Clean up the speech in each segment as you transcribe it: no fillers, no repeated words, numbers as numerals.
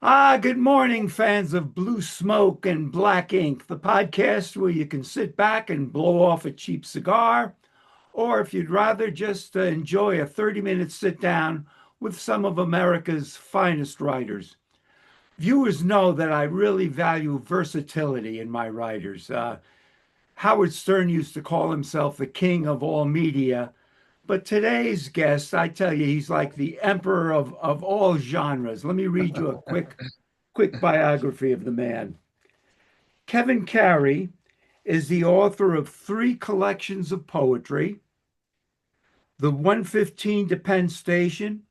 Good morning, fans of Blue Smoke and Black Ink, the podcast where you can sit back and blow off a cheap cigar, or if you'd rather just enjoy a 30-minute sit down with some of America's finest writers. Viewers know that I really value versatility in my writers. Howard Stern used to call himself the king of all media, but today's guest, I tell you, he's like the emperor of all genres. Let me read you a quick biography of the man. Kevin Carey is the author of three collections of poetry: The 115 to Penn Station,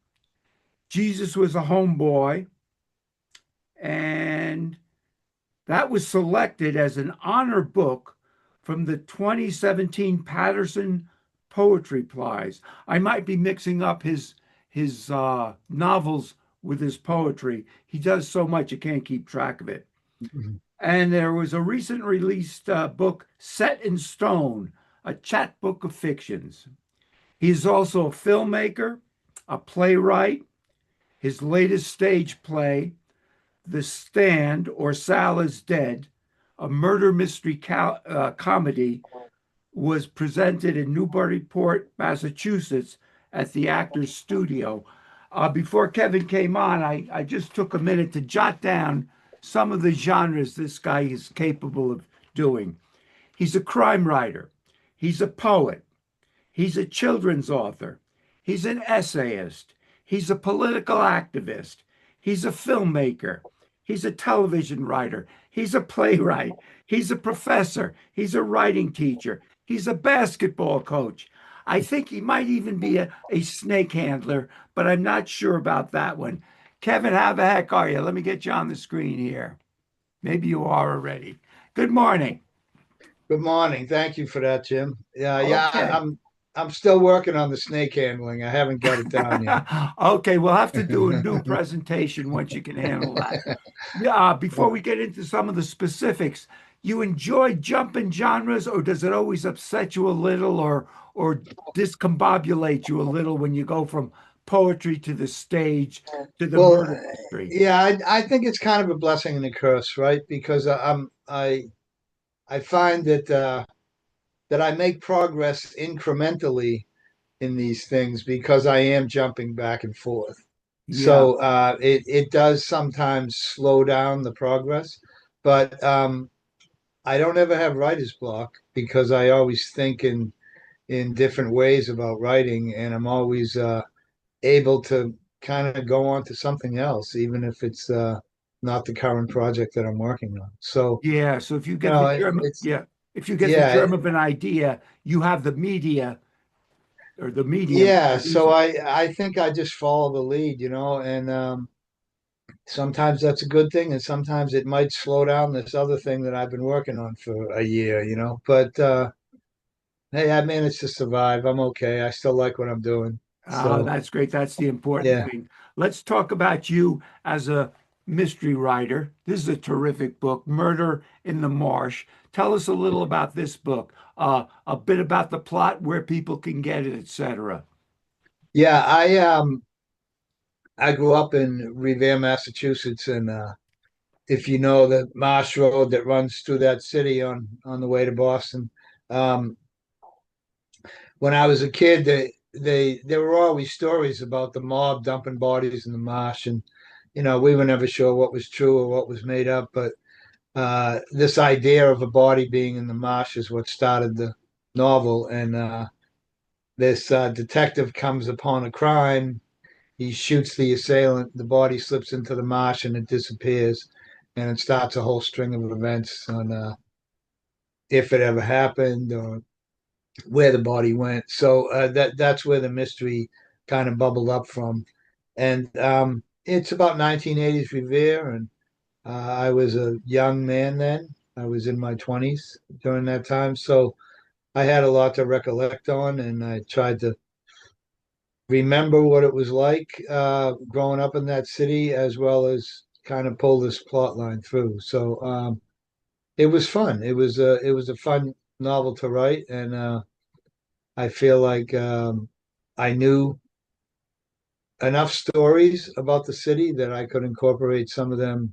Jesus Was a Homeboy, and that was selected as an honor book from the 2017 Patterson Poetry Prize. I might be mixing up his novels with his poetry. He does so much you can't keep track of it. Mhm. And there was a recent released book, Set in Stone, a chapbook of fictions. He's also a filmmaker, a playwright. His latest stage play, The Stand or Sal is Dead, a murder mystery comedy, was presented in Newburyport, Massachusetts at the Actors Studio. Before Kevin came on, I just took a minute to jot down some of the genres this guy is capable of doing. He's a crime writer, he's a poet, he's a children's author, he's an essayist, he's a political activist, he's a filmmaker, he's a television writer, he's a playwright, he's a professor, he's a writing teacher, he's a basketball coach. I think he might even be a snake handler, but I'm not sure about that one. Kevin, how the heck are you? Let me get you on the screen here. Maybe you are already. Good morning. Good morning. Thank you for that, Jim. Yeah, Okay. I'm still working on the snake handling. I haven't got it down yet. Okay, we'll have to do a new presentation once you can handle that. Yeah, before we get into some of the specifics, you enjoy jumping genres, or does it always upset you a little, or discombobulate you a little when you go from poetry to the stage to the Well, murder mystery? yeah, I think it's kind of a blessing and a curse, right? Because I find that I make progress incrementally in these things because I am jumping back and forth. Yeah. So it does sometimes slow down the progress, but I don't ever have writer's block because I always think in different ways about writing, and I'm always able to kind of go on to something else, even if it's not the current project that I'm working on. So, Yeah. So if you you get the know, germ, it's yeah, if you get the yeah, germ of an idea, you have the media or the medium to yeah. produce So it. I think I just follow the lead, and sometimes that's a good thing, and sometimes it might slow down this other thing that I've been working on for a year. But hey, I managed to survive. I'm okay. I still like what I'm doing. So, That's great. That's the important yeah. thing. Let's talk about you as a mystery writer. This is a terrific book, Murder in the Marsh. Tell us a little about this book, a bit about the plot, where people can get it, etc. Yeah, I grew up in Revere, Massachusetts, and if you know the Marsh Road that runs through that city on the way to Boston, um, when I was a kid, there were always stories about the mob dumping bodies in the marsh, and we were never sure what was true or what was made up, but this idea of a body being in the marsh is what started the novel, and this detective comes upon a crime. He shoots the assailant. The body slips into the marsh and it disappears. And it starts a whole string of events on if it ever happened or where the body went. So that's where the mystery kind of bubbled up from. And it's about 1980s Revere, and I was a young man then. I was in my 20s during that time, so I had a lot to recollect on, and I tried to remember what it was like growing up in that city, as well as kind of pull this plot line through. So it was fun. It was a fun novel to write, and I feel like I knew enough stories about the city that I could incorporate some of them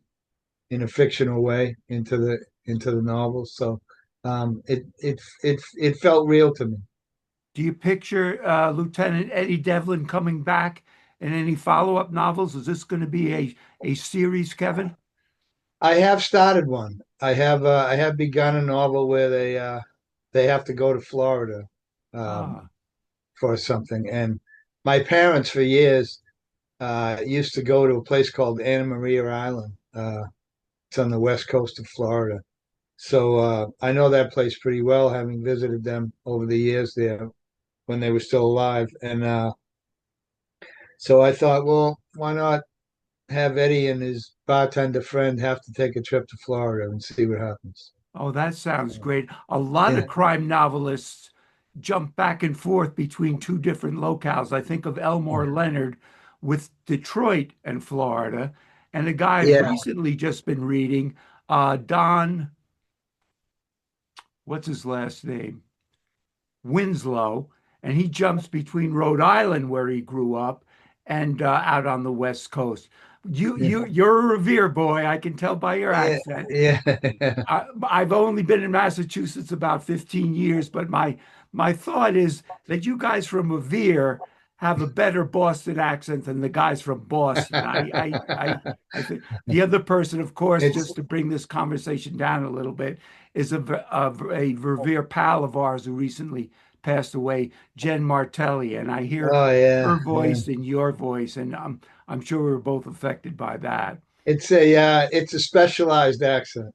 in a fictional way into the novel. So it felt real to me. Do you picture Lieutenant Eddie Devlin coming back in any follow-up novels? Is this going to be a series, Kevin? I have started one. I have begun a novel where they have to go to Florida um, Ah, for something. And my parents for years used to go to a place called Anna Maria Island. It's on the west coast of Florida. So I know that place pretty well, having visited them over the years there when they were still alive. And so I thought, well, why not have Eddie and his bartender friend have to take a trip to Florida and see what happens? oh, that sounds great. A lot Yeah, of crime novelists jump back and forth between two different locales. I think of Elmore Leonard with Detroit and Florida, and a guy I've yeah, recently just been reading, Don, what's his last name? Winslow, and he jumps between Rhode Island, where he grew up, and out on the West Coast. You're a Revere boy. I can tell by your yeah, accent. yeah, yeah. I've only been in Massachusetts about 15 years, but my thought is that you guys from Revere have a better Boston accent than the guys from Boston. I think the other person, of course, It's just to bring this conversation down a little bit, is a Revere pal of ours who recently passed away, Jen Martelli, and I hear oh yeah, her yeah. voice and your voice, and I'm sure we're both affected by that. It's a specialized accent.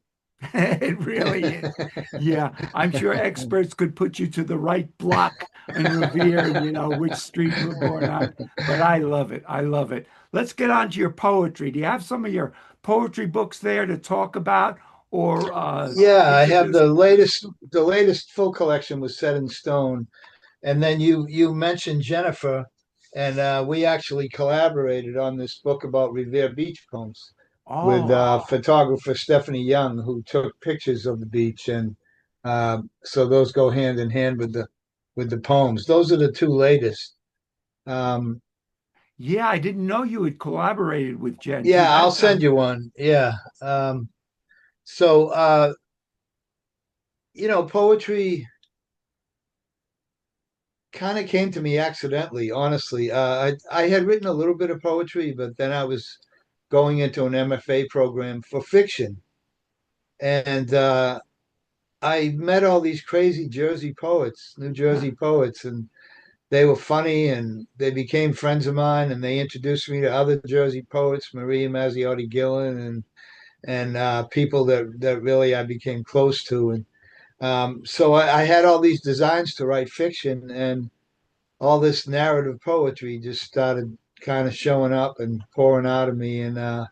It really is. Yeah, I'm sure experts could put you to the right block in Revere and you know which street you were born on. But I love it. I love it. Let's get on to your poetry. Do you have some of your poetry books there to talk about or Yeah, I have introduce? the latest full collection was Set in Stone. And then you mentioned Jennifer, and we actually collaborated on this book about Revere beach poems with Oh, photographer Stephanie Young, who took pictures of the beach, and so those go hand in hand with the poems. Those are the two latest. Um, yeah, I didn't know you had collaborated with Jen. Gee, yeah, I'll that send sounds you one. Yeah. So poetry kind of came to me accidentally, honestly. I had written a little bit of poetry, but then I was going into an MFA program for fiction. And I met all these crazy Jersey poets, New Jersey poets, and they were funny and they became friends of mine and they introduced me to other Jersey poets, Maria Mazziotti Gillen and people that really I became close to. And so I had all these designs to write fiction and all this narrative poetry just started kind of showing up and pouring out of me and I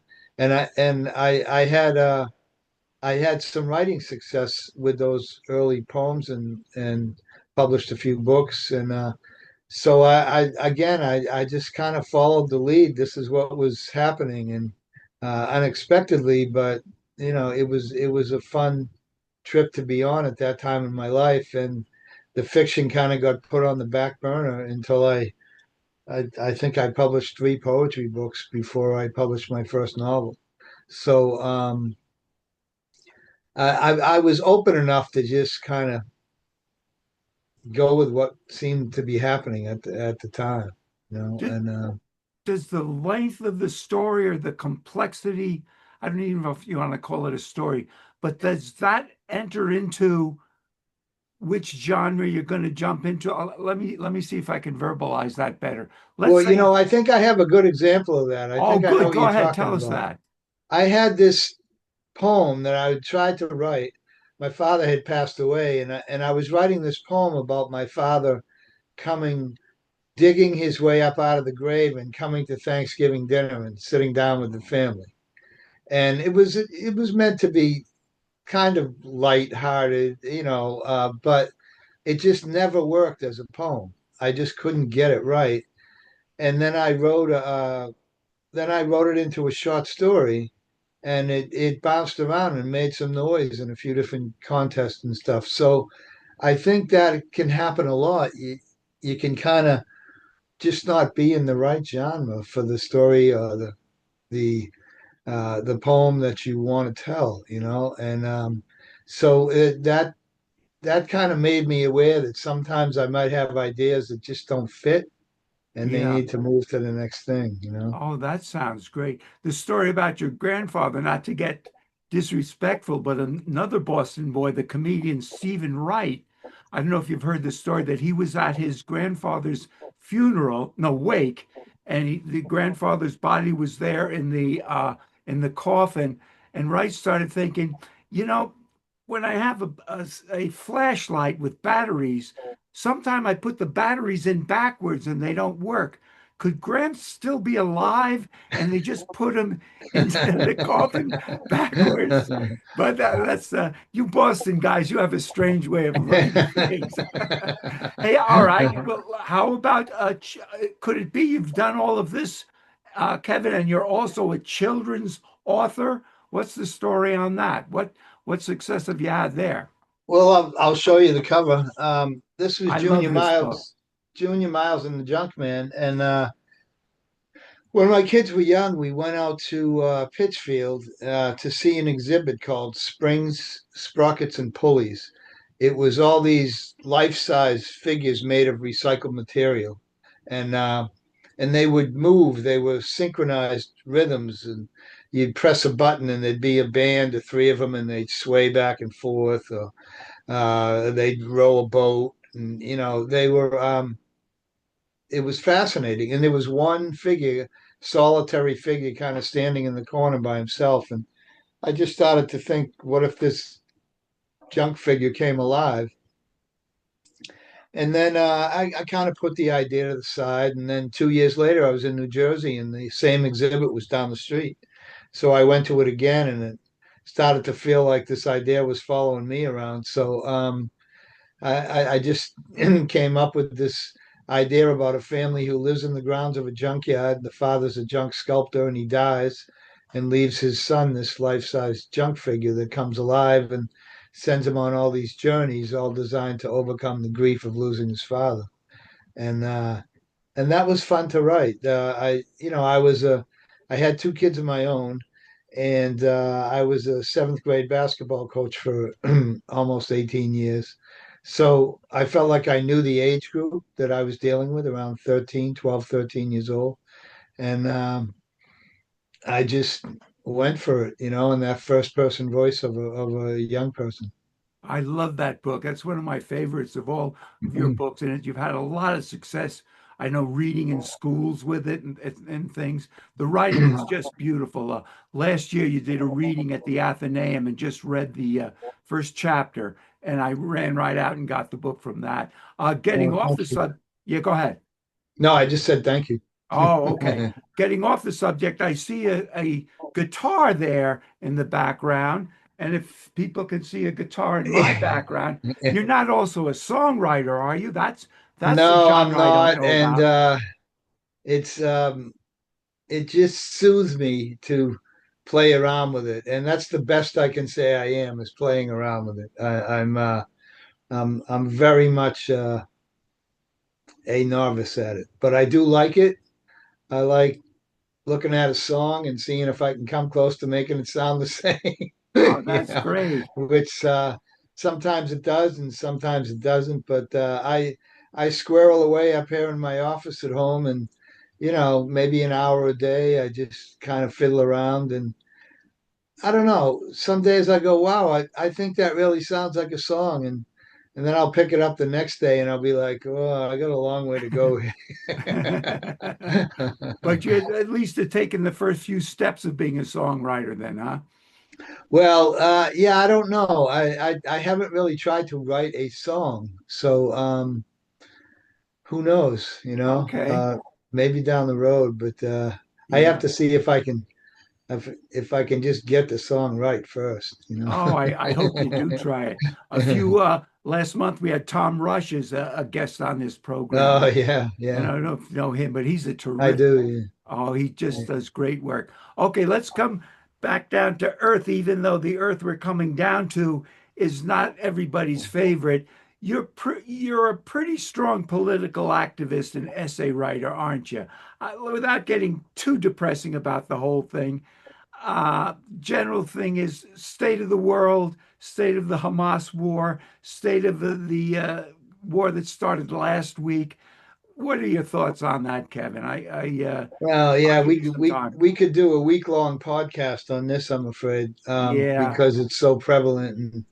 had some writing success with those early poems and published a few books and so I just kind of followed the lead. This is what was happening and unexpectedly, but it was a fun trip to be on at that time in my life and the fiction kind of got put on the back burner until I think I published three poetry books before I published my first novel. So I was open enough to just kind of go with what seemed to be happening at the time, do, and does the length of the story or the complexity, I don't even know if you want to call it a story, but does that enter into which genre you're going to jump into? Let me see if I can verbalize that better. Let's well, say, I think I have a good example of that. I oh, think I know good, what go you're ahead, talking tell us about. that. I had this poem that I tried to write. My father had passed away, and I was writing this poem about my father coming digging his way up out of the grave and coming to Thanksgiving dinner and sitting down with the family. And it was meant to be kind of lighthearted, but it just never worked as a poem. I just couldn't get it right. And then I wrote it into a short story, and it bounced around and made some noise in a few different contests and stuff. So I think that can happen a lot. You can kind of just not be in the right genre for the story or the poem that you want to tell, and so that kind of made me aware that sometimes I might have ideas that just don't fit and they Yeah. need to move to the next thing. Oh, that sounds great. The story about your grandfather, not to get disrespectful, but another Boston boy, the comedian Stephen Wright. I don't know if you've heard the story that he was at his grandfather's funeral, no, wake, and the grandfather's body was there in the coffin, and Wright started thinking, you know, when I have a flashlight with batteries, sometime I put the batteries in backwards and they don't work. Could Grant still be alive? And they just put him into the coffin backwards. But that's you Boston guys. You have a strange way of looking at things. Hey, all right. Well, how about could it be you've done all of this, Kevin, and you're also a children's author? What's the story on that? What success have you had there? Well, I'll show you the cover. This was I love this book. Junior Miles and the Junkman, and when my kids were young, we went out to Pittsfield to see an exhibit called Springs, Sprockets, and Pulleys. It was all these life-size figures made of recycled material, and uh, and they would move. They were synchronized rhythms, and you'd press a button, and there'd be a band of three of them, and they'd sway back and forth, or they'd row a boat, and they were. It was fascinating. And there was one figure, solitary figure, kind of standing in the corner by himself. And I just started to think, what if this junk figure came alive? And then I kind of put the idea to the side. And then 2 years later, I was in New Jersey and the same exhibit was down the street. So I went to it again and it started to feel like this idea was following me around. So I just came up with this idea about a family who lives in the grounds of a junkyard. The father's a junk sculptor and he dies and leaves his son this life-size junk figure that comes alive and sends him on all these journeys, all designed to overcome the grief of losing his father. And and that was fun to write. I had two kids of my own, and I was a seventh grade basketball coach for almost 18 years. So I felt like I knew the age group that I was dealing with around 13, 12, 13 years old. And I just went for it, in that first person voice of a young person. I love that book. That's one of my favorites of all of your books. And you've had a lot of success. I know reading in schools with it and things. The writing is just beautiful. Last year, you did a reading at the Athenaeum and just read the first chapter. And I ran right out and got the book from that. Getting Oh, off thank the you. sub, yeah, go ahead. No, I just said thank you. Oh, okay. Getting off the subject, I see a guitar there in the background. And if people can see a guitar in my background, you're not also a songwriter, are you? That's a No, I'm genre I don't not. know And about. it's it just soothes me to play around with it, and that's the best I can say I am is playing around with it. I'm very much a novice at it, but I do like it. I like looking at a song and seeing if I can come close to making it sound the same. Oh, that's great. Which sometimes it does and sometimes it doesn't. But I squirrel away up here in my office at home, and maybe an hour a day, I just kind of fiddle around. And I don't know. Some days I go, wow, I think that really sounds like a song. And then I'll pick it up the next day and I'll be like, oh, I got a long way to go here. But you at least have taken the first few steps of being a songwriter then, huh? Well, yeah, I don't know. I haven't really tried to write a song. So who knows, Okay. maybe down the road, but I have Yeah. to see if I can just get the song right first. Oh, I hope you do try it. A few last month we had Tom Rush as a guest on this program. Oh yeah, And yeah. I don't know if you know him, but he's a I terrific. do. Oh, he Yeah. just does great work. Okay, let's come back down to Earth, even though the Earth we're coming down to is not everybody's favorite. you're a pretty strong political activist and essay writer, aren't you? Without getting too depressing about the whole thing, general thing is state of the world, state of the Hamas war, state of the war that started last week. What are your thoughts on that, Kevin? Well, I'll yeah, give you some time. we could do a week-long podcast on this, I'm afraid, Yeah, because it's so prevalent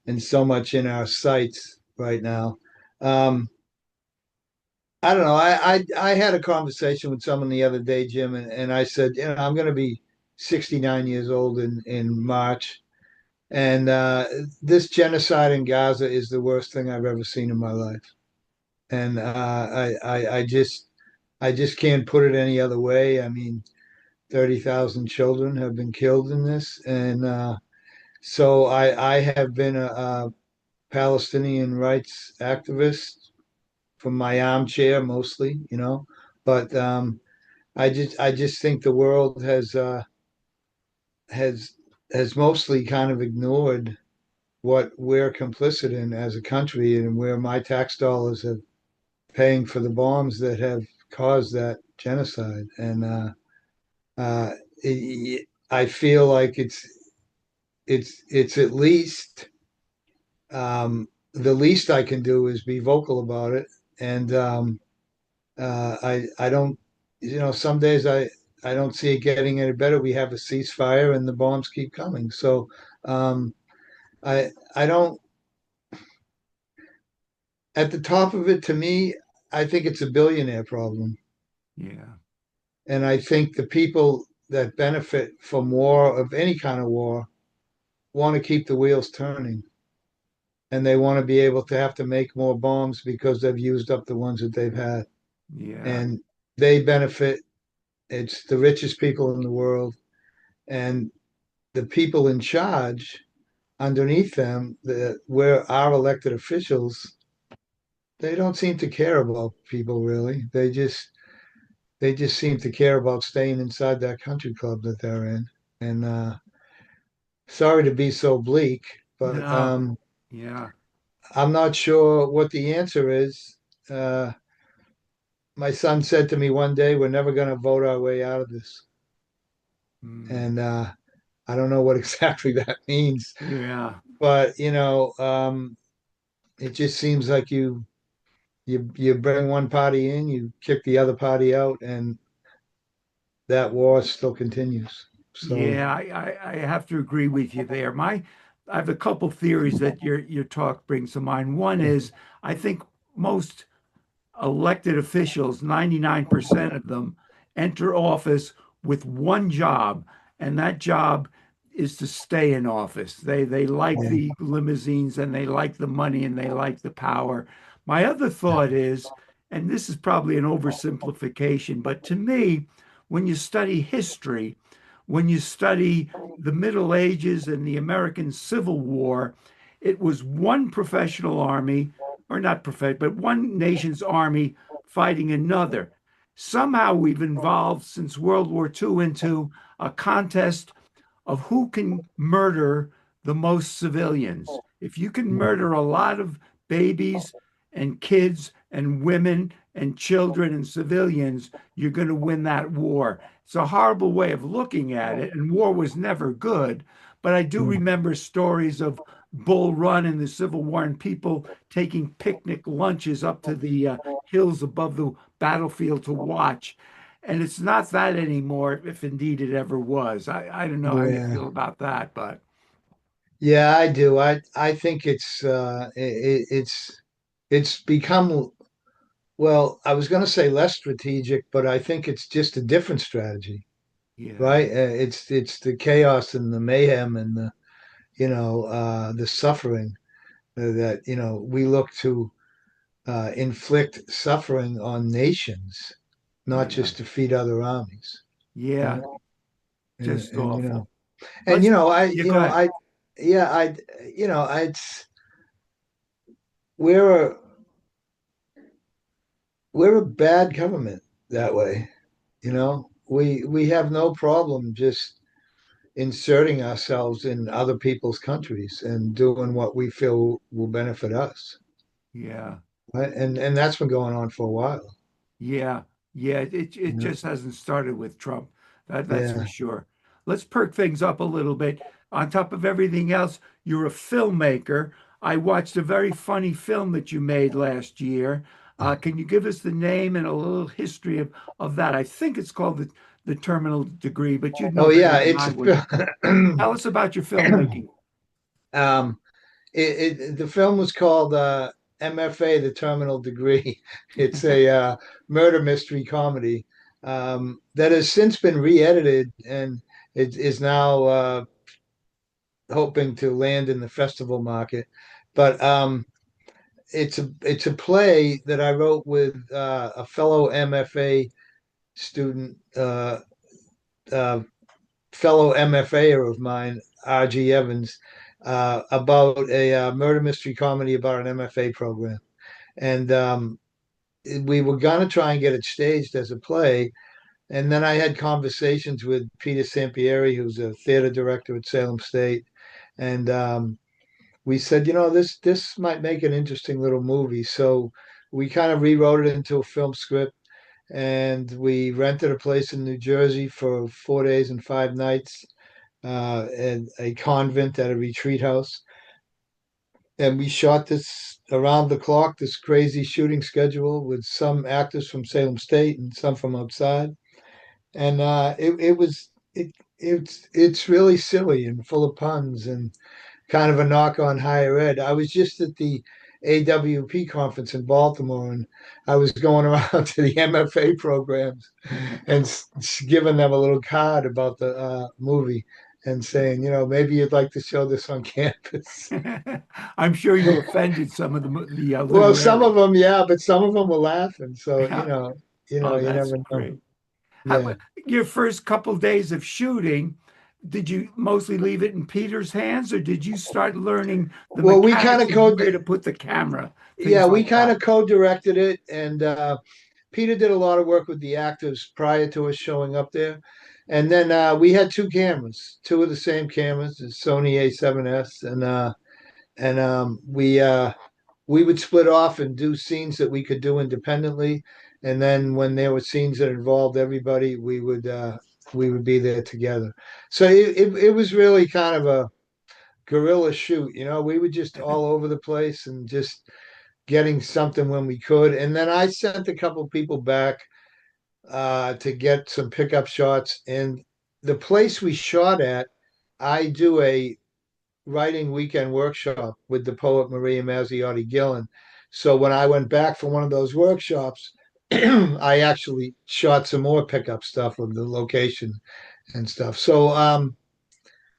and so much in our sights right now. Um, I don't know. I had a conversation with someone the other day, Jim, and I said, I'm going to be 69 years old in March, and this genocide in Gaza is the worst thing I've ever seen in my life, and I just can't put it any other way. I mean, 30,000 children have been killed in this, and so I have been a Palestinian rights activist from my armchair mostly, but I just think the world has has mostly kind of ignored what we're complicit in as a country and where my tax dollars are paying for the bombs that have caused that genocide. And uh, I feel like it's at least the least I can do is be vocal about it. And I don't, some days I don't see it getting any better. We have a ceasefire and the bombs keep coming. So um, I don't. At the top of it, to me, I think it's a billionaire problem, yeah, and I think the people that benefit from war of any kind of war want to keep the wheels turning, and they want to be able to have to make more bombs because they've used up the ones that they've had, yeah, and they benefit. It's the richest people in the world, and the people in charge underneath them, where our elected officials, they don't seem to care about people really. They just seem to care about staying inside that country club that they're in. And sorry to be so bleak, but no, yeah, I'm not sure what the answer is. Uh, my son said to me one day, "We're never going to vote our way out of this," mm, and I don't know what exactly that means. yeah, But it just seems like you bring one party in, you kick the other party out, and that war still continues. So yeah. I have to agree with you there. I have a couple theories that your talk brings to mind. One is I think most elected officials, 99% of them, enter office with one job, and that job is to stay in office. They like yeah, the limousines and they like the money and they like the power. My other thought is, and this is probably an oversimplification, but to me, when you study history, when you study the Middle Ages and the American Civil War, it was one professional army, or not professional, but one nation's army fighting another. Somehow we've evolved since World War II into a contest of who can murder the most civilians. If you can murder a lot of babies and kids and women and children and civilians, you're going to win that war. It's a horrible way of looking at it, and war was never good. But I do remember stories of Bull Run in the Civil War and people taking picnic lunches up to the hills above the battlefield to watch. And it's not that anymore, if indeed it ever was. I don't know how you yeah. feel about that, but Yeah, I do. I think it's become, well, I was going to say less strategic, but I think it's just a different strategy, yeah, right? It's the chaos and the mayhem and the suffering that we look to inflict suffering on nations, not yeah, just to feed other armies. yeah, And and, just and awful. and Let's, you know I yeah, you go know ahead. I yeah I you know I it's we're a we're a bad government that way. We have no problem just inserting ourselves in other people's countries and doing what we feel will benefit us. Yeah. right? And that's been going on for a while. Yeah, yeah, it Yeah, just hasn't started with Trump. That's for yeah. sure. Let's perk things up a little bit. On top of everything else, you're a filmmaker. I watched a very funny film that you made last year. Can you give us the name and a little history of that? I think it's called the Terminal Degree, but you'd know Oh better yeah, than I would. Tell us about your filmmaking. um, the film was called MFA, the Terminal Degree. It's a murder mystery comedy that has since been re-edited and it is now hoping to land in the festival market. But it's a play that I wrote with a fellow MFA student, uh, fellow MFAer of mine, R.G. Evans, about a murder mystery comedy about an MFA program. And we were going to try and get it staged as a play. And then I had conversations with Peter Sampieri, who's a theater director at Salem State. And we said, this might make an interesting little movie. So we kind of rewrote it into a film script and we rented a place in New Jersey for 4 days and 5 nights, and a convent at a retreat house. And we shot this around the clock, this crazy shooting schedule with some actors from Salem State and some from outside. And it's really silly and full of puns and kind of a knock on higher ed. I was just at the AWP conference in Baltimore, and I was going around to the MFA programs and giving them a little card about the movie and saying, maybe you'd like to show this on campus. I'm sure you offended some of the Well, some of literary. them, yeah, but some of them were laughing. So, Oh, you that's never know. great. Yeah. Your first couple days of shooting, did you mostly leave it in Peter's hands, or did you start learning the Well, we kind mechanics of of where to put the camera, yeah, things we like kind that? of co-directed it, and Peter did a lot of work with the actors prior to us showing up there. And then we had two cameras, two of the same cameras, the Sony A7S, and we would split off and do scenes that we could do independently. And then when there were scenes that involved everybody, we would be there together. So it was really kind of a guerrilla shoot. We were just all over the place and just getting something when we could. And then I sent a couple people back to get some pickup shots. And the place we shot at, I do a writing weekend workshop with the poet Maria Mazziotti Gillen. So when I went back for one of those workshops, I actually shot some more pickup stuff of the location and stuff. So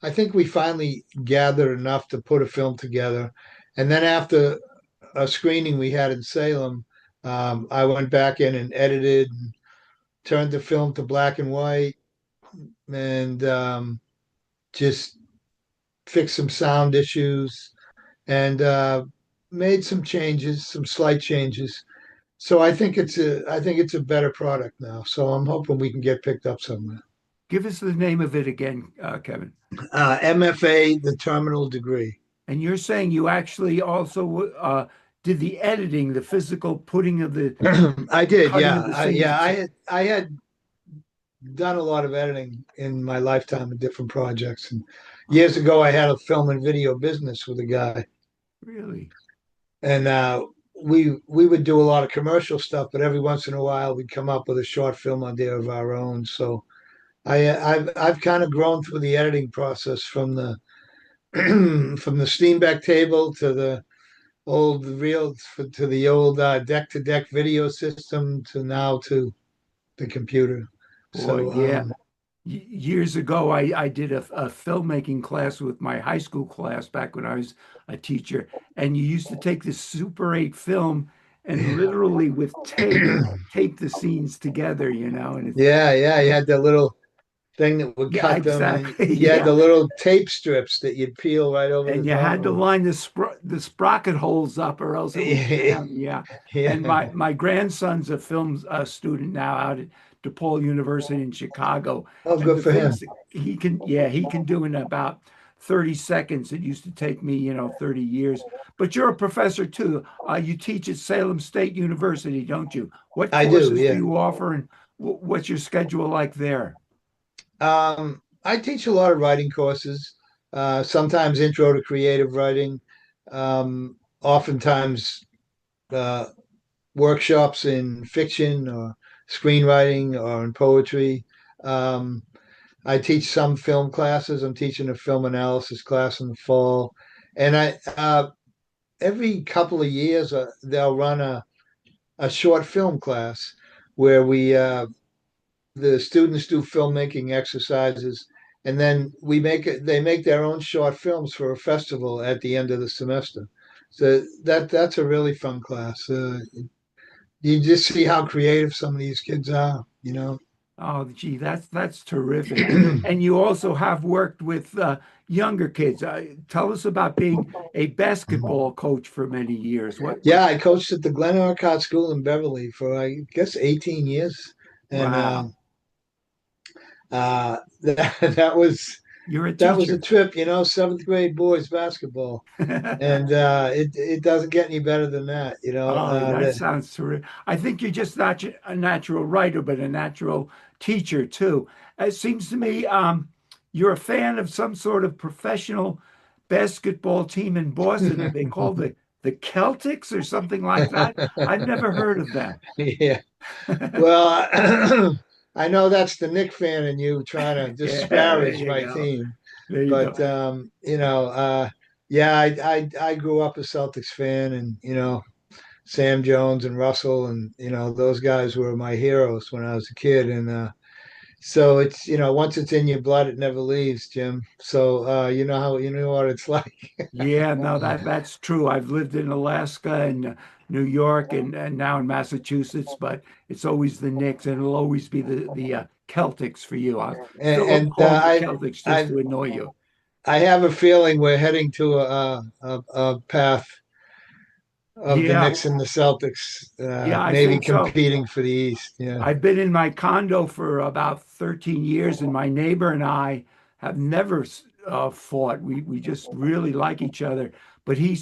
I think we finally gathered enough to put a film together. And then after a screening we had in Salem, I went back in and edited and turned the film to black and white and just fixed some sound issues and made some changes, some slight changes. So I think it's a better product now. So I'm hoping we can get picked up somewhere. Give us the name of it again, Kevin. MFA, the terminal degree. And you're saying you actually also did the editing, the physical putting of I the did, cutting yeah, of the scenes. I had done a lot of editing in my lifetime in different projects. And years ago, I had a film and video business with a guy, Really? and we would do a lot of commercial stuff, but every once in a while, we'd come up with a short film idea of our own. So I've kind of grown through the editing process from the from the Steenbeck table to the old reel to the old deck to deck video system to now to the computer. Boy, So yeah. Years ago, I did a filmmaking class with my high school class back when I was a teacher. And you used to take this Super 8 film and literally with tape the scenes together, and it's, yeah, yeah, you yeah, had that little thing that would yeah, cut them, and exactly. you had Yeah. the little tape strips that you'd peel right over the And you top had to of line the sprocket holes up or else it would it. jam. Yeah. And Yeah. my grandson's a film student now out at DePaul University in Chicago. Oh, And good the for him. things he can, yeah, he can do in about 30 seconds. It used to take me, 30 years. But you're a professor too. You teach at Salem State University, don't you? What I do, courses do yeah. you offer, and what's your schedule like there? I teach a lot of writing courses, sometimes intro to creative writing, oftentimes uh, workshops in fiction or screenwriting or in poetry. Um, I teach some film classes. I'm teaching a film analysis class in the fall, and I every couple of years they'll run a short film class where we the students do filmmaking exercises, and then we make it. They make their own short films for a festival at the end of the semester. So that's a really fun class. You just see how creative some of these kids are. Oh, gee, that's terrific. And you also have worked with younger kids. Tell us about being a basketball coach for many years. What? Yeah, I coached at the Glen Orcott School in Beverly for I guess 18 years, and Wow, that was you're a that was a teacher. trip. Seventh grade boys basketball, and it doesn't get any better than that. Oh, that sounds terrific. I think you're just not a natural writer, but a natural teacher too. It seems to me you're a fan of some sort of professional basketball team in Boston. Are they called the Celtics or something like that? I've never heard of them. Yeah. Well, I know that's the Nick fan in you trying to Yeah, there disparage you my go. team. There you go. But yeah, I grew up a Celtics fan, and Sam Jones and Russell, and those guys were my heroes when I was a kid, and so it's once it's in your blood, it never leaves, Jim. So you know what it's like. Yeah, no, that's true. I've lived in Alaska and New York and now in Massachusetts, but it's always the Knicks and it'll always be the Celtics for you. I still And call them the Celtics just I to annoy you. I have a feeling we're heading to a path of the Yeah, Knicks and the Celtics, yeah, I maybe think so. competing for the East. Yeah. I've been in my condo for about 13 years, and my neighbor and I have never fought. We just really like each other. But he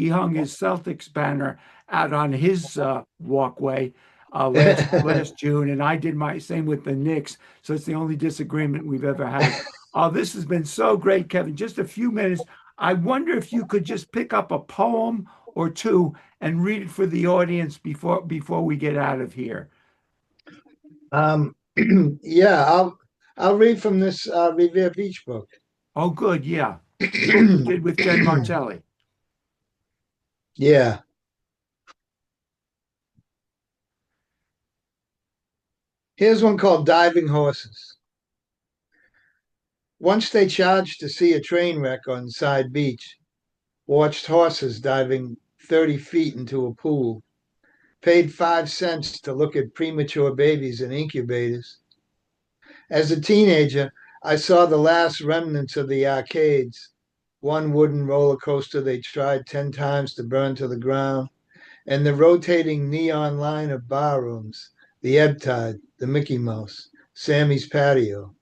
hung his Celtics banner out on his walkway last June, and I did my same with the Knicks. So it's the only disagreement we've ever had. Oh, this has been so great, Kevin. Just a few minutes. I wonder if you could just pick up a poem or two and read it for the audience before we get out of here. um, yeah, I'll read from this Revere Beach book. Oh, good. Yeah. The book you did with Jen Martelli. Yeah. Here's one called Diving Horses. Once they charged to see a train wreck on Side Beach, watched horses diving 30 feet into a pool, paid 5 cents to look at premature babies in incubators. As a teenager, I saw the last remnants of the arcades, one wooden roller coaster they tried 10 times to burn to the ground, and the rotating neon line of bar rooms, the Ebb Tide, the Mickey Mouse, Sammy's Patio,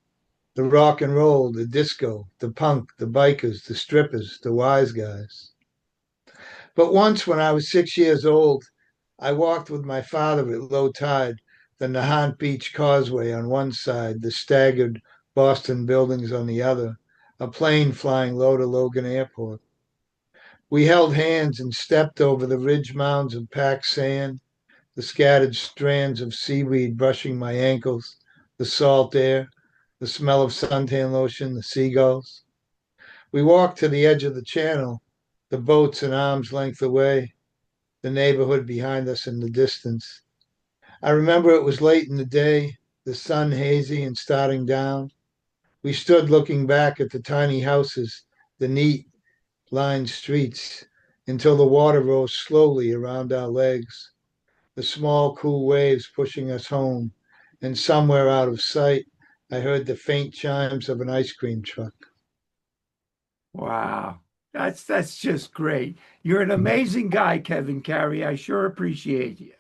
the rock and roll, the disco, the punk, the bikers, the strippers, the wise guys. But once when I was 6 years old, I walked with my father at low tide, the Nahant Beach Causeway on one side, the staggered Boston buildings on the other, a plane flying low to Logan Airport. We held hands and stepped over the ridge mounds of packed sand, the scattered strands of seaweed brushing my ankles, the salt air, the smell of suntan lotion, the seagulls. We walked to the edge of the channel, the boats an arm's length away, the neighborhood behind us in the distance. I remember it was late in the day, the sun hazy and starting down. We stood looking back at the tiny houses, the neat lined streets, until the water rose slowly around our legs, the small, cool waves pushing us home. And somewhere out of sight, I heard the faint chimes of an ice cream truck. Wow. That's just great. You're an amazing guy, Kevin Carey. I sure appreciate you.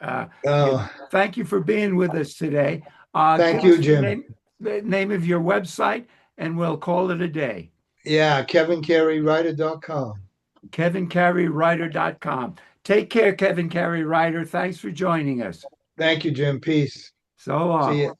Oh, Thank you for being with us today. thank Give you, us Jim. the name of your website, and we'll call it a day. Yeah, KevinCareyWriter.com. KevinCareyWriter.com. Take care, Kevin Carey Writer. Thanks for joining us. Thank you, Jim. Peace. So See long. you.